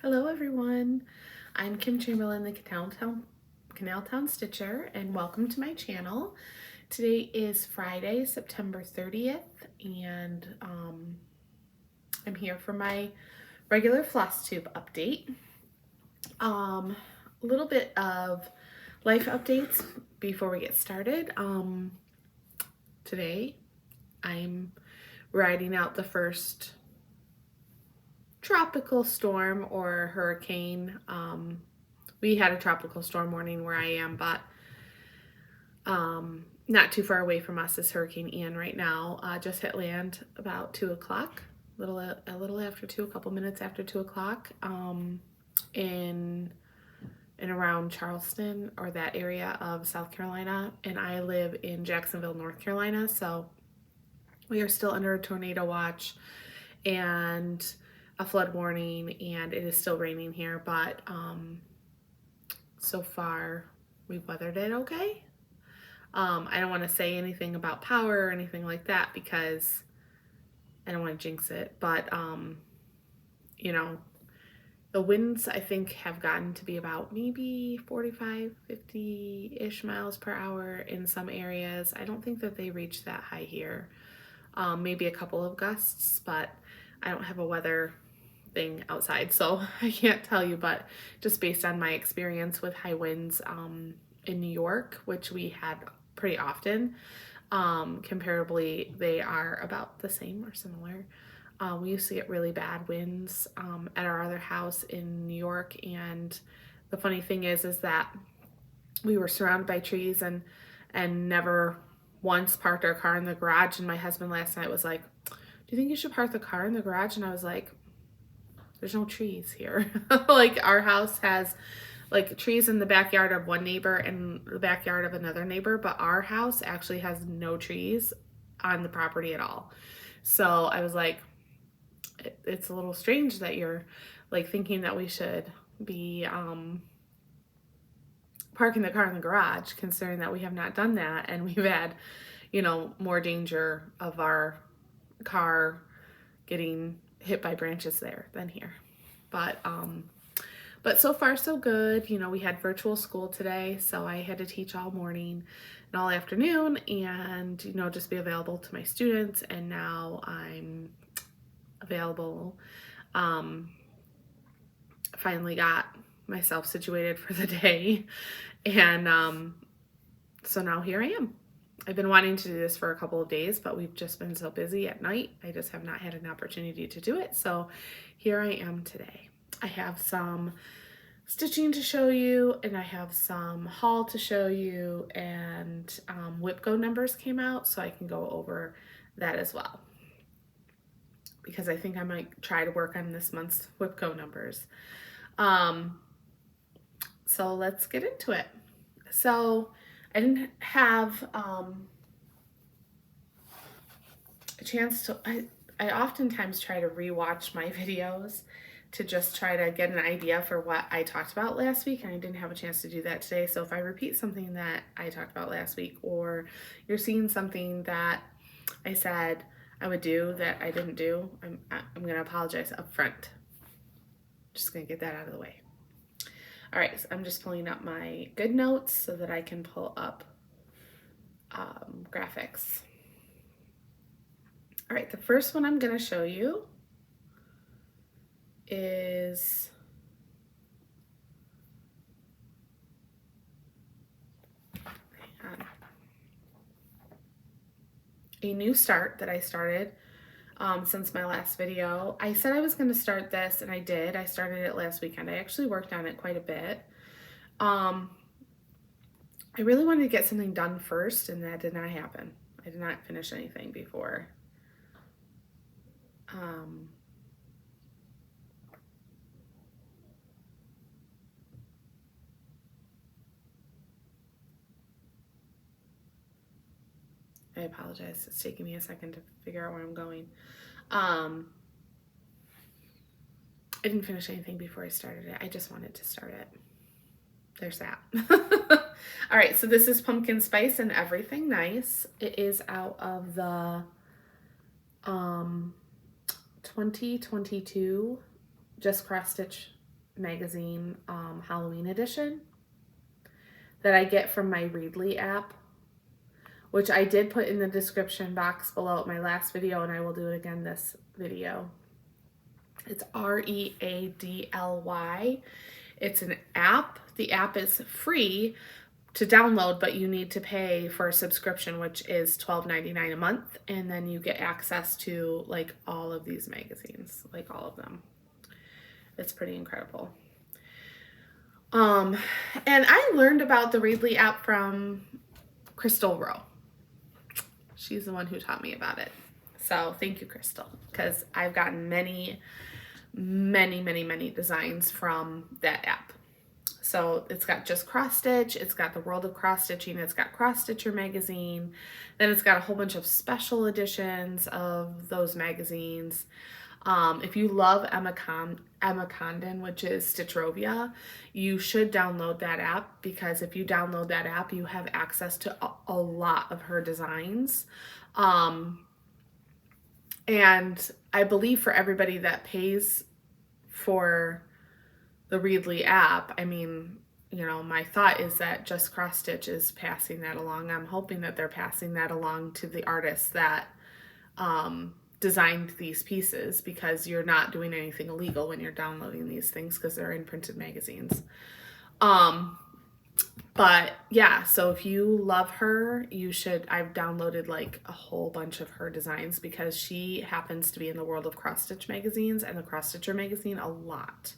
Hello everyone, I'm Kim Chamberlain, the Canaltown Stitcher, and welcome to my channel. Today is Friday, September 30th, and I'm here for my regular Flosstube update. A little bit of life updates before we get started. Today I'm riding out the first tropical storm or hurricane. We had a tropical storm warning where I am, but not too far away from us is Hurricane Ian right now. Just hit land about 2 o'clock, a little after 2, a couple minutes after 2 o'clock, in and around Charleston or that area of South Carolina. And I live in Jacksonville, North Carolina, so we are still under a tornado watch and a flood warning, and it is still raining here, but so far we've weathered it okay. I don't want to say anything about power or anything like that because I don't want to jinx it, but you know, the winds I think have gotten to be about maybe 45, 50-ish miles per hour in some areas. I don't think that they reach that high here. Maybe a couple of gusts, but I don't have a weather thing outside, so I can't tell you, but just based on my experience with high winds in New York, which we had pretty often, comparably they are about the same or similar. We used to get really bad winds at our other house in New York, and the funny thing is that we were surrounded by trees and never once parked our car in the garage. And my husband last night was like, "Do you think you should park the car in the garage?" And I was like, there's no trees here. Like, our house has like trees in the backyard of one neighbor and the backyard of another neighbor, but our house actually has no trees on the property at all. So I was like, it's a little strange that you're like thinking that we should be parking the car in the garage, considering that we have not done that, and we've had, more danger of our car getting hit by branches there than here. But so far so good. We had virtual school today, so I had to teach all morning and all afternoon, and just be available to my students. And now I'm available. Finally got myself situated for the day, and so now here I am. I've been wanting to do this for a couple of days, but we've just been so busy at night. I just have not had an opportunity to do it. So here I am today. I have some stitching to show you, and I have some haul to show you, and WIPGO numbers came out, so I can go over that as well, because I think I might try to work on this month's WIPGO numbers. So let's get into it. So I didn't have a chance to, I oftentimes try to rewatch my videos to just try to get an idea for what I talked about last week, and I didn't have a chance to do that today. So if I repeat something that I talked about last week, or you're seeing something that I said I would do that I didn't do, I'm going to apologize up front. Just going to get that out of the way. All right, so I'm just pulling up my good notes so that I can pull up graphics. All right, the first one I'm going to show you is a new start that I started since my last video. I said I was going to start this, and I did. I started it last weekend. I actually worked on it quite a bit. I really wanted to get something done first, and that did not happen. I did not finish anything before. I apologize. It's taking me a second to figure out where I'm going. I didn't finish anything before I started it. I just wanted to start it. There's that. All right, so this is Pumpkin Spice and Everything Nice. It is out of the 2022 Just Cross Stitch magazine Halloween edition that I get from my Readly app, which I did put in the description box below my last video, and I will do it again this video. It's Readly. It's an app. The app is free to download, but you need to pay for a subscription, which is $12.99 a month, and then you get access to like all of these magazines, like all of them. It's pretty incredible. And I learned about the Readly app from Crystal Rowe. She's the one who taught me about it. So thank you, Crystal, because I've gotten many designs from that app. So it's got just cross stitch, it's got the world of cross stitching, it's got Cross Stitcher magazine, then it's got a whole bunch of special editions of those magazines. If you love Emma Condon, which is Stitchrovia, you should download that app, because if you download that app, you have access to a lot of her designs. And I believe for everybody that pays for the Readly app, I mean, you know, my thought is that Just Cross Stitch is passing that along. I'm hoping that they're passing that along to the artists that designed these pieces, because you're not doing anything illegal when you're downloading these things, because they're in printed magazines. But yeah, so if you love her, you should. I've downloaded like a whole bunch of her designs, because she happens to be in the world of cross stitch magazines and the Cross Stitcher magazine a lot.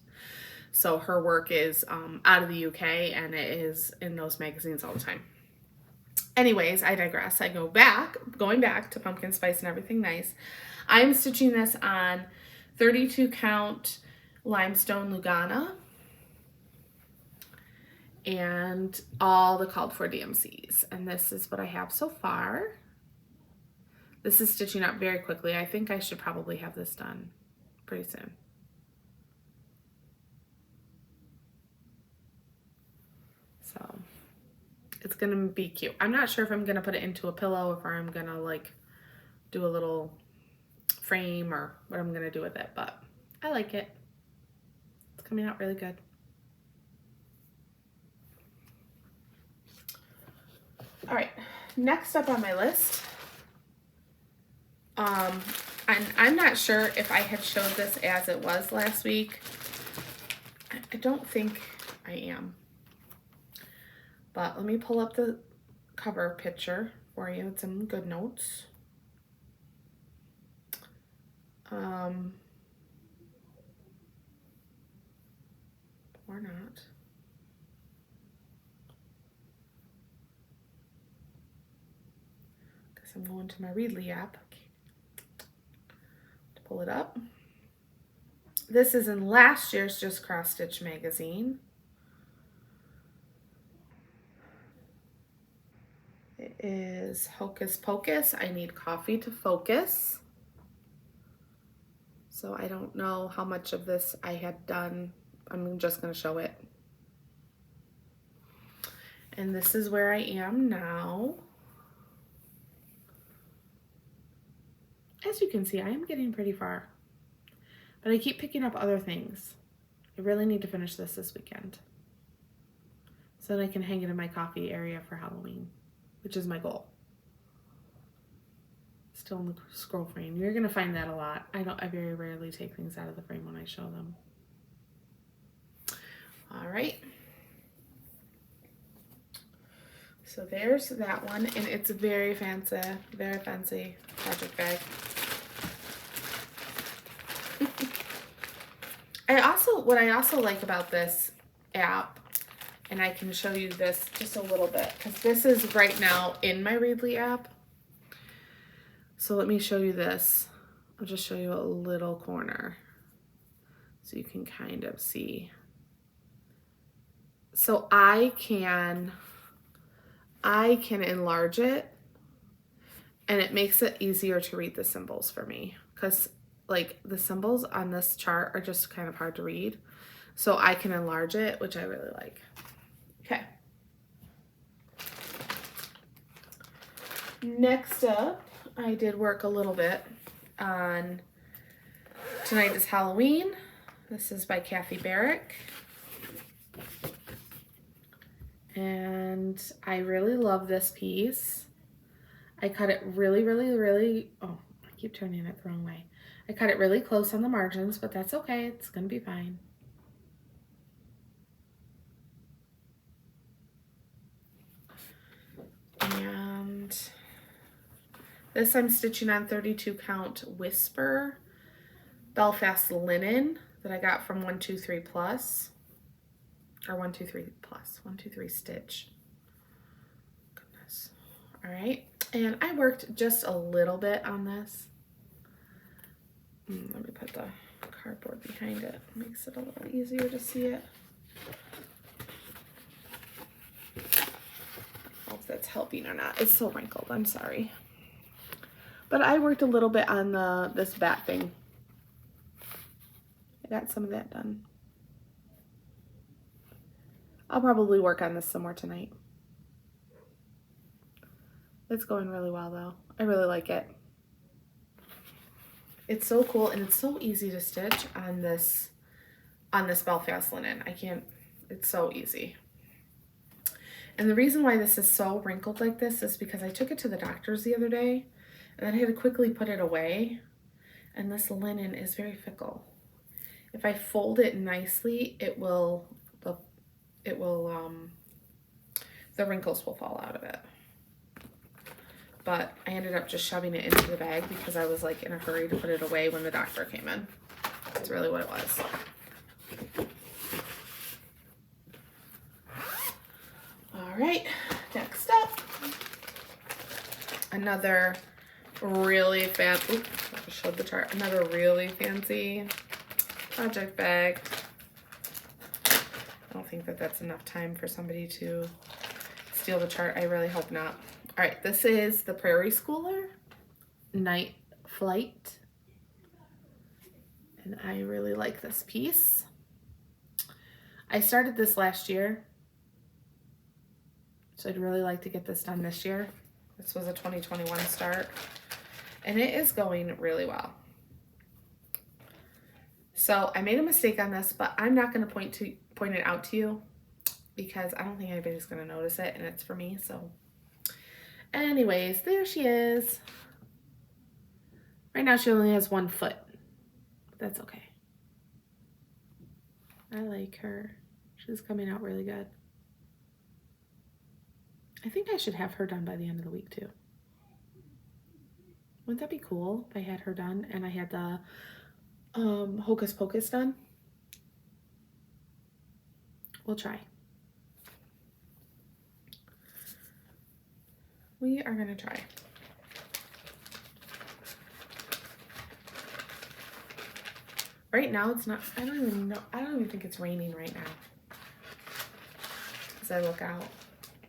So her work is out of the UK, and it is in those magazines all the time. Anyways, I digress. Going back to Pumpkin Spice and Everything Nice. I'm stitching this on 32 count limestone Lugana and all the called for DMCs. And this is what I have so far. This is stitching up very quickly. I think I should probably have this done pretty soon. So it's gonna be cute. I'm not sure if I'm gonna put it into a pillow, if I'm gonna like do a little frame, or what I'm gonna do with it, but I like it. It's coming out really good. All right, next up on my list, and I'm not sure if I had showed this as it was last week. I don't think I am. But let me pull up the cover picture for you. It's in Good Notes. Or not. Because I'm going to my Readly app to pull it up. This is in last year's Just Cross Stitch magazine. It is Hocus Pocus. I need coffee to focus. So I don't know how much of this I had done. I'm just going to show it. And this is where I am now. As you can see, I am getting pretty far. But I keep picking up other things. I really need to finish this weekend, so that I can hang it in my coffee area for Halloween, which is my goal. Still in the scroll frame. You're gonna find that a lot. I very rarely take things out of the frame when I show them. All right. So there's that one, and it's very fancy project bag. What I also like about this app, and I can show you this just a little bit, because this is right now in my Readly app. So let me show you this. I'll just show you a little corner so you can kind of see. So I can enlarge it, and it makes it easier to read the symbols for me, because like the symbols on this chart are just kind of hard to read. So I can enlarge it, which I really like. Okay. Next up, I did work a little bit on Tonight is Halloween. This is by Kathy Barrick. And I really love this piece. I cut it really, oh, I keep turning it the wrong way. I cut it really close on the margins, but that's okay. It's gonna be fine. And this I'm stitching on 32 count Whisper Belfast linen that I got from 123 Plus, or 123 Plus, 123 Stitch. Goodness. All right, and I worked just a little bit on this. Let me put the cardboard behind it. Makes it a little easier to see it. I don't know if that's helping or not. It's so wrinkled, I'm sorry. But I worked a little bit on this bat thing. I got some of that done. I'll probably work on this some more tonight. It's going really well though. I really like it. It's so cool and it's so easy to stitch on this Belfast linen. It's so easy. And the reason why this is so wrinkled like this is because I took it to the doctor's the other day and then I had to quickly put it away. And this linen is very fickle. If I fold it nicely, the wrinkles will fall out of it. But I ended up just shoving it into the bag because I was like in a hurry to put it away when the doctor came in. That's really what it was. All right, next up, another really fancy, I showed the chart, another really fancy project bag. I don't think that that's enough time for somebody to steal the chart. I really hope not. All right, this is the Prairie Schooler Night Flight. And I really like this piece. I started this last year, so I'd really like to get this done this year. This was a 2021 start, and it is going really well. So I made a mistake on this, but I'm not going to point it out to you because I don't think anybody's going to notice it, and it's for me. So anyways, there she is. Right now she only has 1 foot. That's okay. I like her. She's coming out really good. I think I should have her done by the end of the week too. Wouldn't that be cool if I had her done and I had the Hocus Pocus done? We'll try. We are gonna try. Right now it's not, I don't even think it's raining right now. As I look out.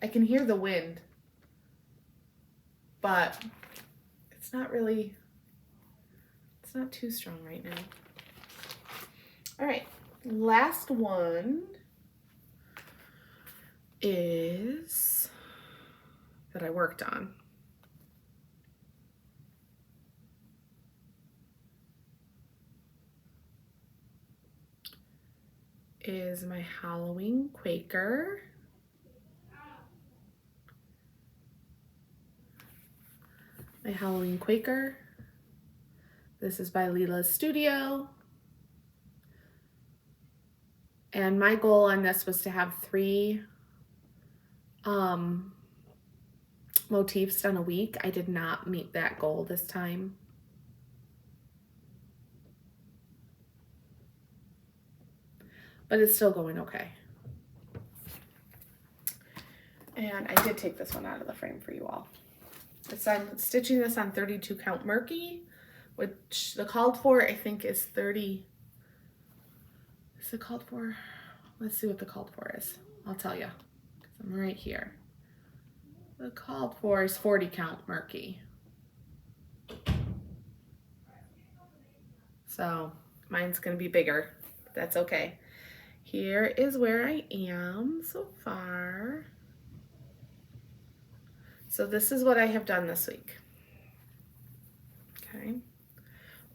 I can hear the wind, but it's not too strong right now. All right, last one is that I worked on. Is my Halloween Quaker. My Halloween Quaker. This is by Leela's Studio. And my goal on this was to have 3 motifs done a week. I did not meet that goal this time. But it's still going okay. And I did take this one out of the frame for you all. I'm stitching this on 32 count Murky, which the called for I think is 30. Is it called for? Let's see what the called for is. I'll tell you, because I'm right here. The called for is 40 count Murky. So mine's gonna be bigger, but that's okay. Here is where I am so far. So this is what I have done this week. Okay,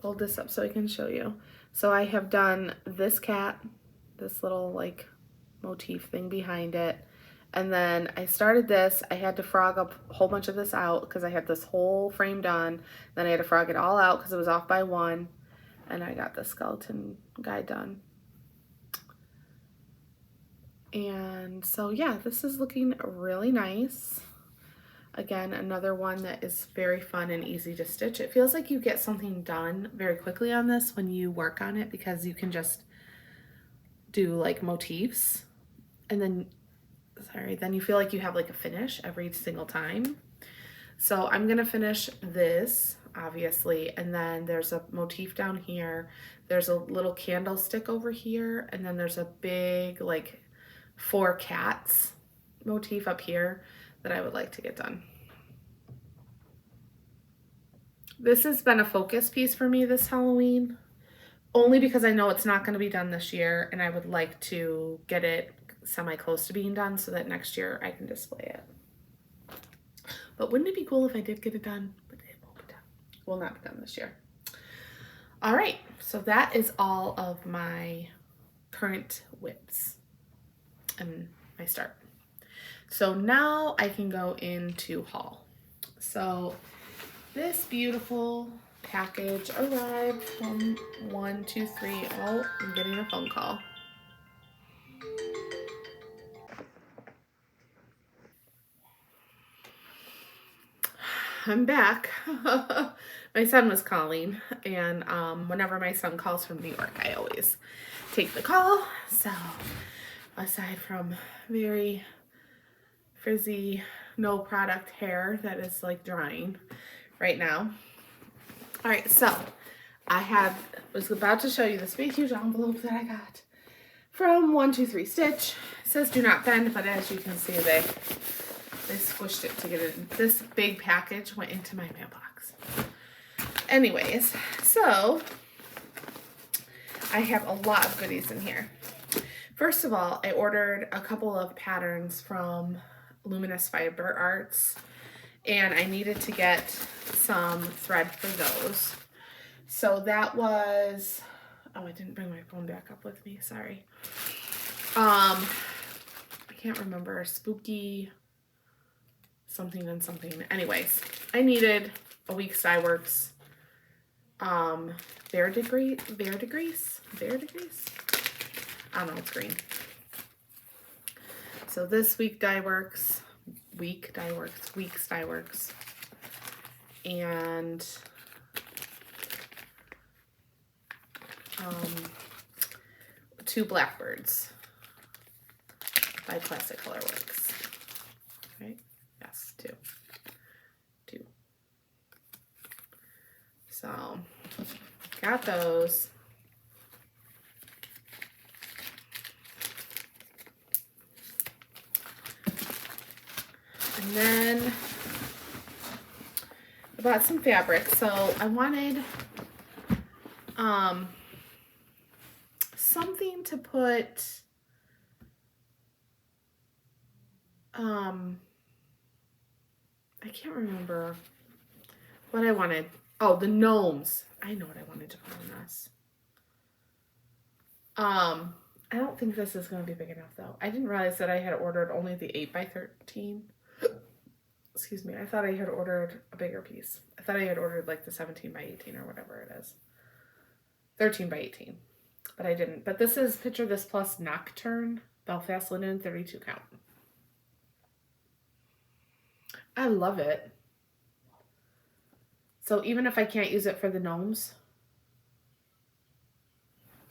hold this up so I can show you. So I have done this cat, this little like motif thing behind it. And then I started this. I had to frog up a whole bunch of this out because I had this whole frame done. Then I had to frog it all out because it was off by one. And I got the skeleton guy done. And so yeah, this is looking really nice. Again, another one that is very fun and easy to stitch. It feels like you get something done very quickly on this when you work on it because you can just do like motifs and then, then you feel like you have like a finish every single time. So I'm gonna finish this, obviously, and then there's a motif down here. There's a little candlestick over here, and then there's a big like 4 cats motif up here that I would like to get done. This has been a focus piece for me this Halloween, only because I know it's not going to be done this year, and I would like to get it semi-close to being done so that next year I can display it. But wouldn't it be cool if I did get it done? But it won't be done. Will not be done this year. All right, so that is all of my current whips and my start. So now I can go into haul. So this beautiful package arrived from 123. Oh, I'm getting a phone call. I'm back. My son was calling, and whenever my son calls from New York, I always take the call. So aside from very frizzy, no product hair that is like drying right now. All right, so I was about to show you this big huge envelope that I got from 123 Stitch. It says do not bend, but as you can see, they squished it to get it in. This big package went into my mailbox. Anyways, so I have a lot of goodies in here. First of all, I ordered a couple of patterns from Luminous Fiber Arts, and I needed to get some thread for those. So that was, oh, I didn't bring my phone back up with me, sorry. I can't remember, spooky something and something. Anyways, I needed a week's dye works, verdigris? I don't know, it's green. So this week's dye works, and two blackbirds by Plastic Color Works. Right? Yes, two. So got those. And then I bought some fabric. So I wanted something to put I can't remember what I wanted. Oh, the gnomes. I know what I wanted to put on this. I don't think this is going to be big enough though. I didn't realize that I had ordered only the 8x13. Excuse me. I thought I had ordered a bigger piece. I thought I had ordered like the 17x18 or whatever it is. 13x18. But I didn't. But this is Picture This Plus Nocturne Belfast Linen 32 count. I love it. So even if I can't use it for the gnomes,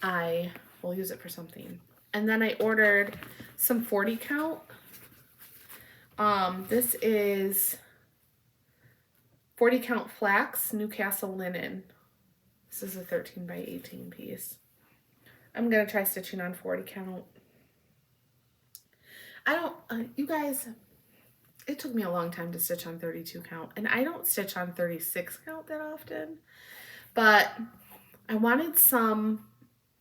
I will use it for something. And then I ordered some 40 count. This is 40 count flax Newcastle linen. This is a 13x18 piece. I'm gonna try stitching on 40 count. I don't, you guys, it took me a long time to stitch on 32 count, and I don't stitch on 36 count that often, but I wanted some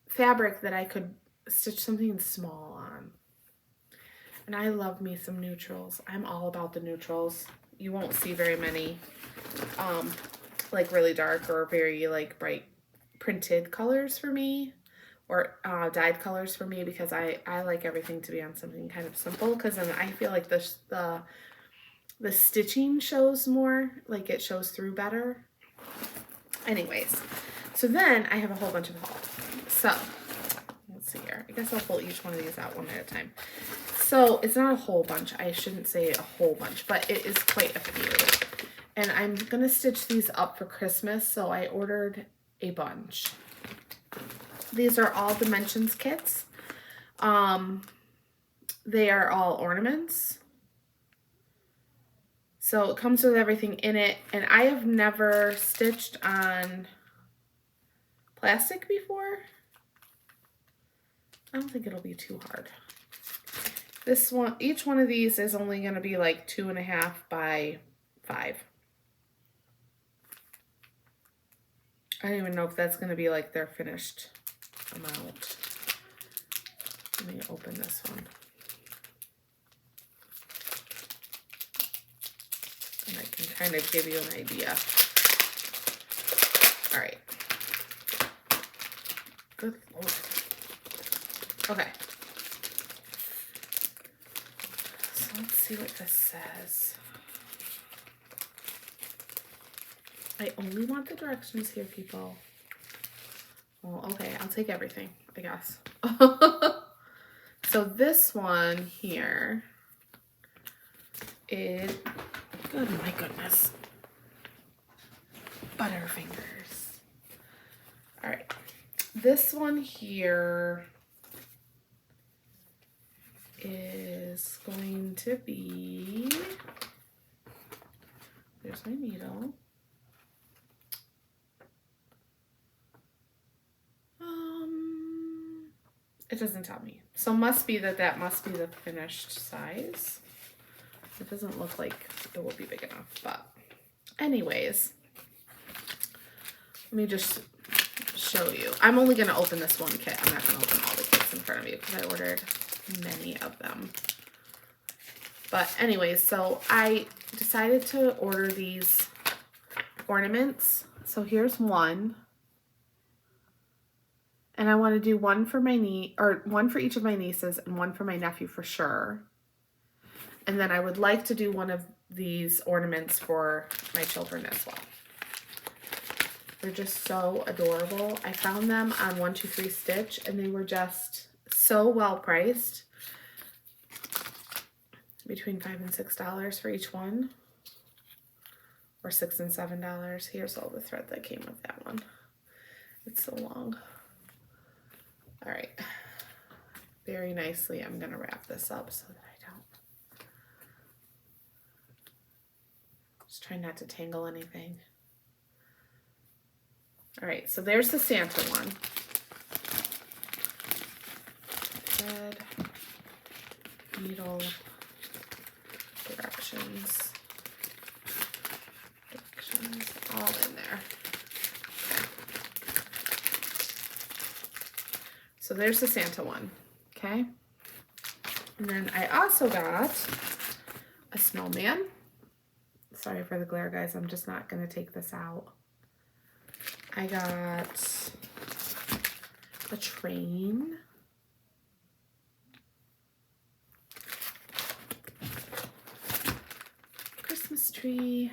fabric that I could stitch something small on. And I love me some neutrals. I'm all about the neutrals. You won't see very many like really dark or very like bright printed colors for me, or dyed colors for me, because I like everything to be on something kind of simple, because then I feel like the stitching shows more, like it shows through better. Anyways, so then I have a whole bunch of haul. So let's see here. I guess I'll pull each one of these out one at a time. So it's not a whole bunch. I shouldn't say a whole bunch, but it is quite a few. And I'm gonna stitch these up for Christmas, so I ordered a bunch. These are all dimensions kits. They are all ornaments. So it comes with everything in it, and I have never stitched on plastic before. I don't think it'll be too hard. This one, each one of these is only going to be like 2.5 by 5. I don't even know if that's going to be like their finished amount. Let me open this one. And I can kind of give you an idea. All right. Good Lord. Okay. So let's see what this says. I only want the directions here, people. Well, okay, I'll take everything, I guess. So this one here is, good, my goodness, Butterfingers. All right, this one here is going to be, there's my needle. It doesn't tell me. So must be that must be the finished size. It doesn't look like it will be big enough, but anyways, let me just show you. I'm only going to open this one kit. I'm not going to open all the kits in front of me because I ordered many of them. But anyways, so I decided to order these ornaments. So here's one. And I want to do one for my one for each of my nieces and one for my nephew for sure. And then I would like to do one of these ornaments for my children as well. They're just so adorable. I found them on 123 Stitch and they were just so well priced. Between $5 and $6 for each one. Or $6 and $7. Here's all the thread that came with that one. It's so long. All right, very nicely, I'm gonna wrap this up so that I don't, just try not to tangle anything. All right, so there's the Santa one. Thread, needle, directions, all in there. So there's the Santa one, okay? And then I also got a snowman. Sorry for the glare, guys. I'm just not going to take this out. I got a train. Christmas tree.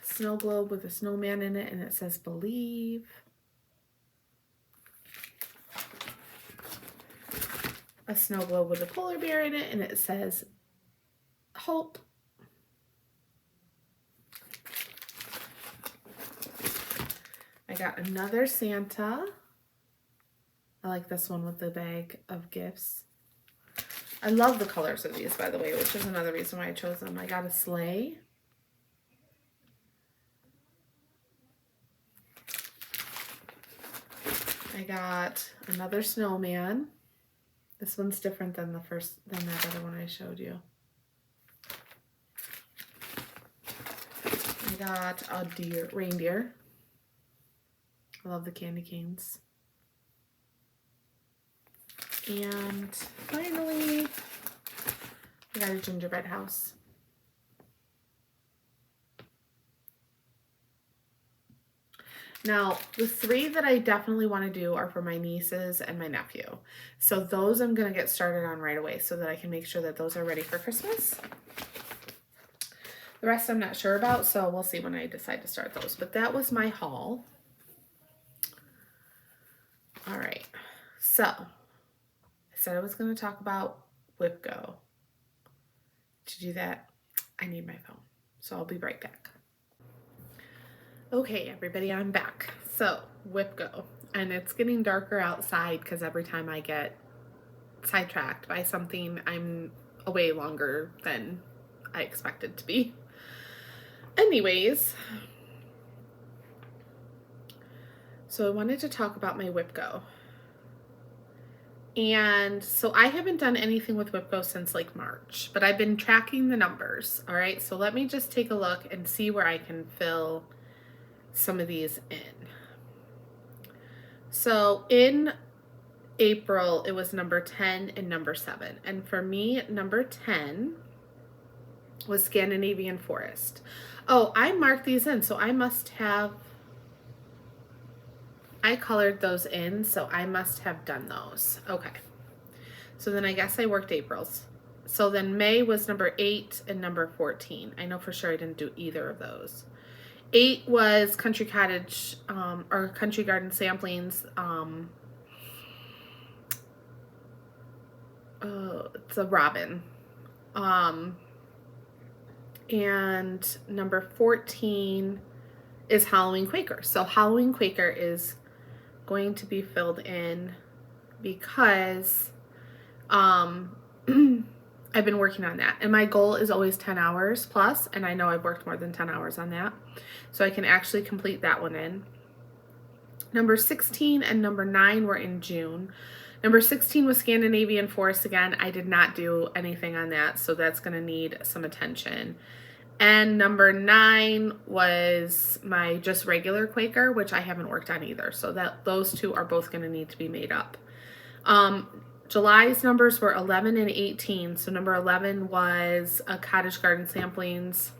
Snow globe with a snowman in it, and it says believe. A snow globe with a polar bear in it, and it says hope. I got another Santa. I like this one with the bag of gifts. I love the colors of these, by the way, which is another reason why I chose them. I got a sleigh. I got another snowman. This one's different than that other one I showed you. I got a reindeer. I love the candy canes. And finally, I got a gingerbread house. Now, the 3 that I definitely want to do are for my nieces and my nephew. So those I'm going to get started on right away so that I can make sure that those are ready for Christmas. The rest I'm not sure about, so we'll see when I decide to start those. But that was my haul. All right, so I said I was going to talk about WhipGo. To do that, I need my phone, so I'll be right back. Okay, everybody, I'm back. So, WhipGo, and it's getting darker outside because every time I get sidetracked by something, I'm away longer than I expected to be. Anyways, so I wanted to talk about my WhipGo. And so I haven't done anything with WhipGo since like March, but I've been tracking the numbers. All right, so let me just take a look and see where I can fill some of these in. So in April, it was number 10 and number 7. And for me, number 10 was Scandinavian Forest. Oh, I marked these in, so I must have, I colored those in, so I must have done those. Okay. So then I guess I worked April's. So then May was number 8 and number 14. I know for sure I didn't do either of those. 8 was Country Cottage, or Country Garden Samplings. It's a robin. And number 14 is Halloween Quaker. So Halloween Quaker is going to be filled in because I've been working on that, and my goal is always 10 hours plus, and I know I've worked more than 10 hours on that, so I can actually complete that one in. Number 16 and number 9 were in June. Number 16 was Scandinavian Forest again. I did not do anything on that, so that's going to need some attention. And number 9 was my just regular Quaker, which I haven't worked on either, so that those two are both going to need to be made up. July's numbers were 11 and 18. So number 11 was a Cottage Garden Samplings.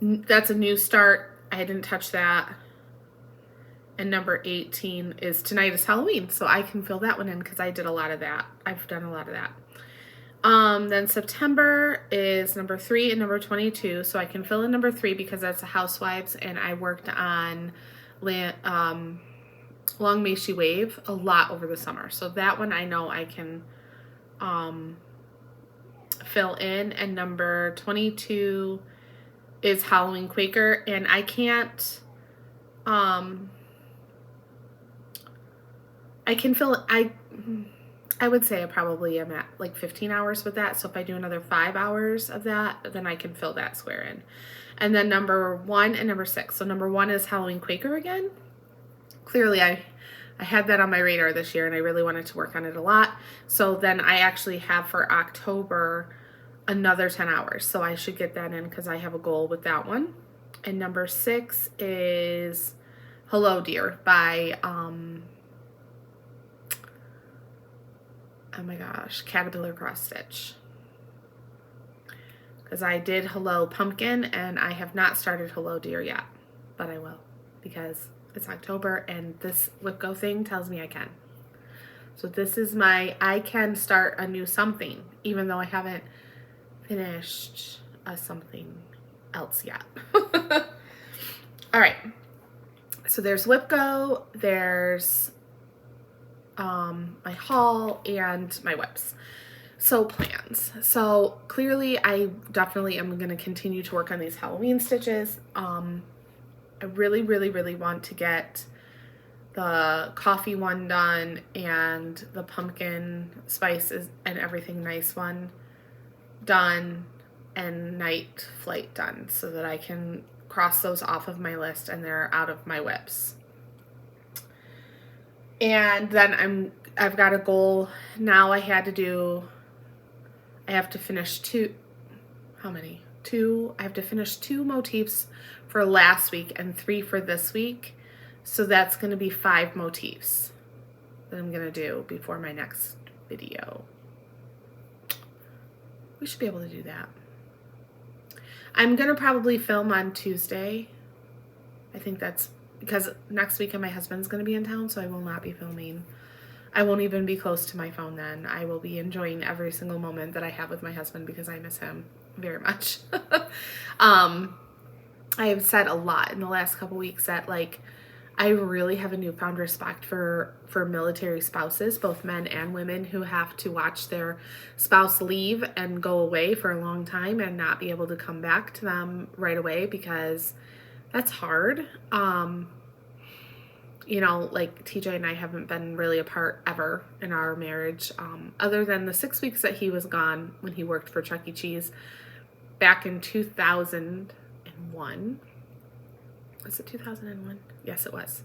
That's a new start. I didn't touch that. And number 18 is Tonight is Halloween. So I can fill that one in because I did a lot of that. I've done a lot of that. Then September is number 3 and number 22. So I can fill in number 3 because that's a Housewives, and I worked on Long May She Wave a lot over the summer. So that one I know I can fill in. And number 22 is Halloween Quaker. And I can't, I can fill, I would say I probably am at like 15 hours with that. So if I do another 5 hours of that, then I can fill that square in. And then number 1 and number 6. So number 1 is Halloween Quaker again. Clearly I had that on my radar this year, and I really wanted to work on it a lot. So then I actually have for October another 10 hours. So I should get that in because I have a goal with that one. And number 6 is Hello Dear by, oh my gosh, Caterpillar Cross Stitch. Because I did Hello Pumpkin, and I have not started Hello Dear yet, but I will because it's October, and this WhipGo thing tells me I can. So this is my, I can start a new something, even though I haven't finished a something else yet. All right. So there's WhipGo, there's my haul, and my whips. So plans. So clearly I definitely am going to continue to work on these Halloween stitches. I really, really, really want to get the coffee one done and the pumpkin spices and everything nice one done and night flight done so that I can cross those off of my list and they're out of my whips. And then I've got a goal now. I have to finish I have to finish 2 motifs for last week and 3 for this week. So that's going to be 5 motifs that I'm going to do before my next video. We should be able to do that. I'm going to probably film on Tuesday I think that's because next weekend my husband's going to be in town, so I will not be filming. I won't even be close to my phone then. I will be enjoying every single moment that I have with my husband because I miss him very much. I have said a lot in the last couple weeks that like I really have a newfound respect for military spouses, both men and women, who have to watch their spouse leave and go away for a long time and not be able to come back to them right away, because that's hard. You know, like TJ and I haven't been really apart ever in our marriage, other than the 6 weeks that he was gone when he worked for Chuck E. Cheese back in 2001. Was it 2001? Yes, it was.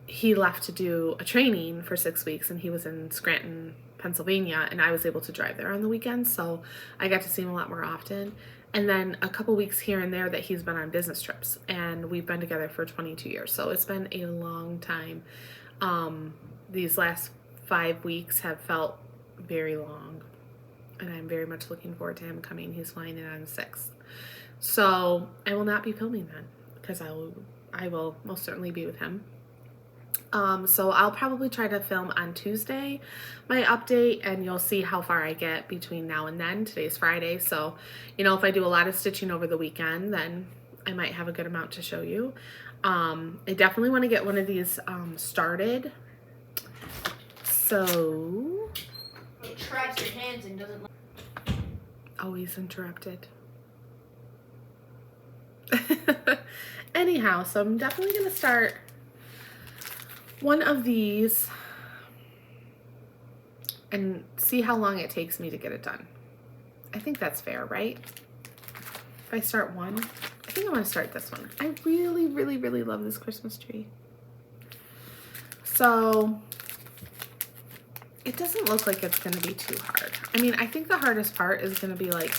He left to do a training for 6 weeks, and he was in Scranton, Pennsylvania, and I was able to drive there on the weekends, so I got to see him a lot more often. And then a couple weeks here and there that he's been on business trips, and we've been together for 22 years, so it's been a long time. These last 5 weeks have felt very long, and I'm very much looking forward to him coming. He's flying in on the 6th. So I will not be filming then, because I will most certainly be with him. So I'll probably try to film on Tuesday my update, and you'll see how far I get between now and then. Today's Friday, so you know, if I do a lot of stitching over the weekend, then I might have a good amount to show you. I definitely want to get one of these started. So it traps your hands and doesn't. Always interrupted. Anyhow, so I'm definitely gonna start one of these and see how long it takes me to get it done. I think that's fair, right? If I start one, I think I want to start this one. I really, really, really love this Christmas tree. So it doesn't look like it's going to be too hard. I mean, I think the hardest part is going to be like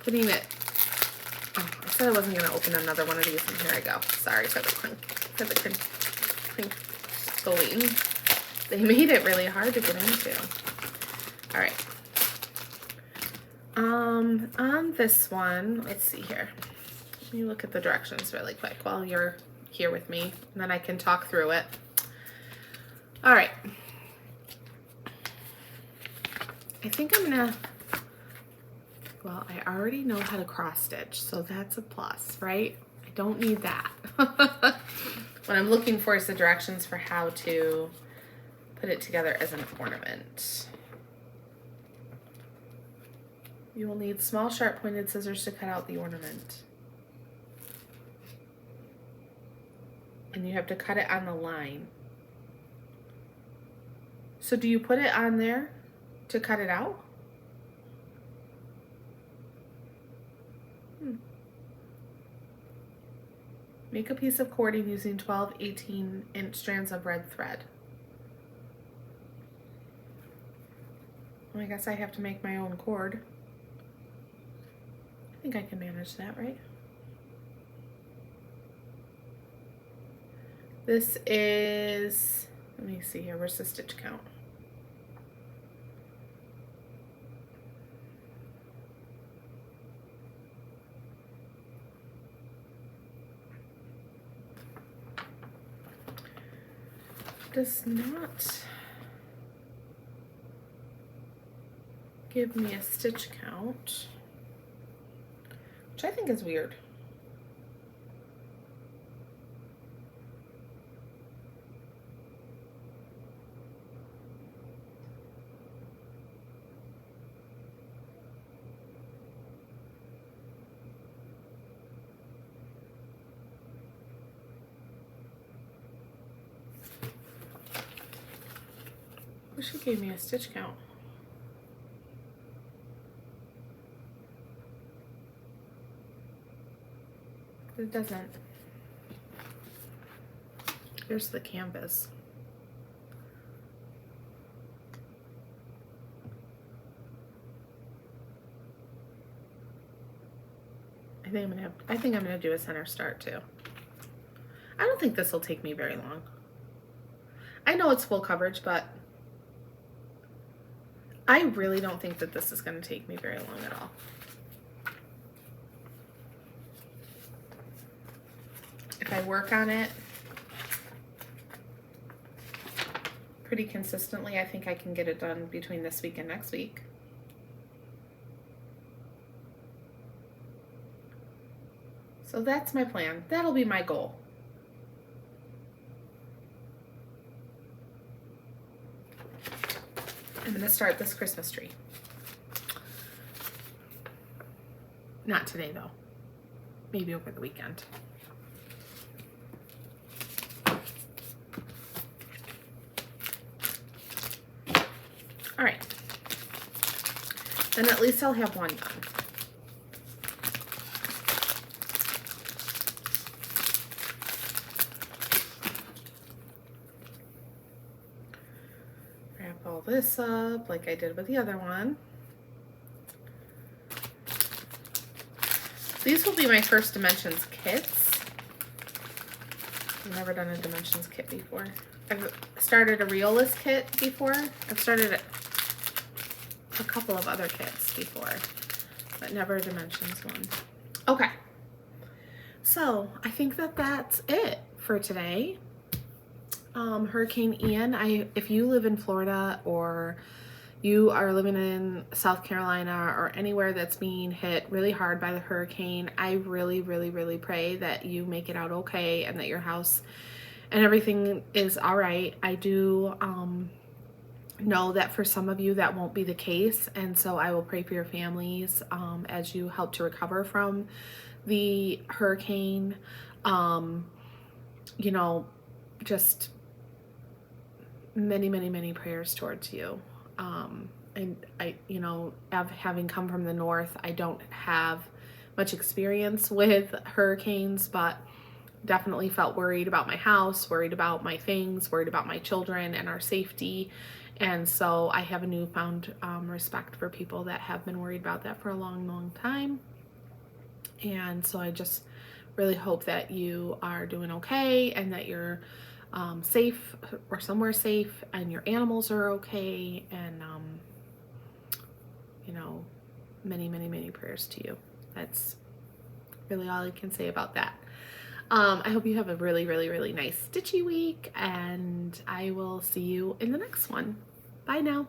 putting it. Oh, I said I wasn't going to open another one of these, and here I go. Sorry for the clink, going. They made it really hard to get into. All right. On this one, let's see here. Let me look at the directions really quick while you're here with me, and then I can talk through it. All right. I think I'm gonna, well, I already know how to cross stitch, so that's a plus, right? I don't need that. What I'm looking for is the directions for how to put it together as an ornament. You will need small, sharp pointed scissors to cut out the ornament. And you have to cut it on the line. So do you put it on there to cut it out? Make a piece of cording using 12 18-inch strands of red thread. Well, I guess I have to make my own cord. I think I can manage that, right? This is, let me see here, where's the stitch count? Does not give me a stitch count, which I think is weird. Wish it gave me a stitch count. It doesn't. Here's the canvas. I think I'm gonna do a center start too. I don't think this will take me very long. I know it's full coverage, but I really don't think that this is going to take me very long at all. if I work on it pretty consistently, I think I can get it done between this week and next week. So that's my plan. That'll be my goal. I'm going to start this Christmas tree. Not today, though. Maybe over the weekend. All right. Then at least I'll have one done. Wrap all this up like I did with the other one. These will be my first Dimensions kits. I've never done a Dimensions kit before. I've started a Realist kit before. I've started a couple of other kits before, but never a Dimensions one. Okay, so I think that that's it for today. Hurricane Ian, if you live in Florida or you are living in South Carolina or anywhere that's being hit really hard by the hurricane, I really, really, really pray that you make it out okay and that your house and everything is all right. I do know that for some of you that won't be the case, and so I will pray for your families as you help to recover from the hurricane. You know, just many, many, many prayers towards you. And I, you know, having come from the north, I don't have much experience with hurricanes, but definitely felt worried about my house, worried about my things, worried about my children and our safety. And so I have a newfound respect for people that have been worried about that for a long, long time. And so I just really hope that you are doing okay and that you're safe or somewhere safe and your animals are okay, and you know, many, many, many prayers to you. That's really all I can say about that. I hope you have a really, really, really nice stitchy week, and I will see you in the next one. Bye now.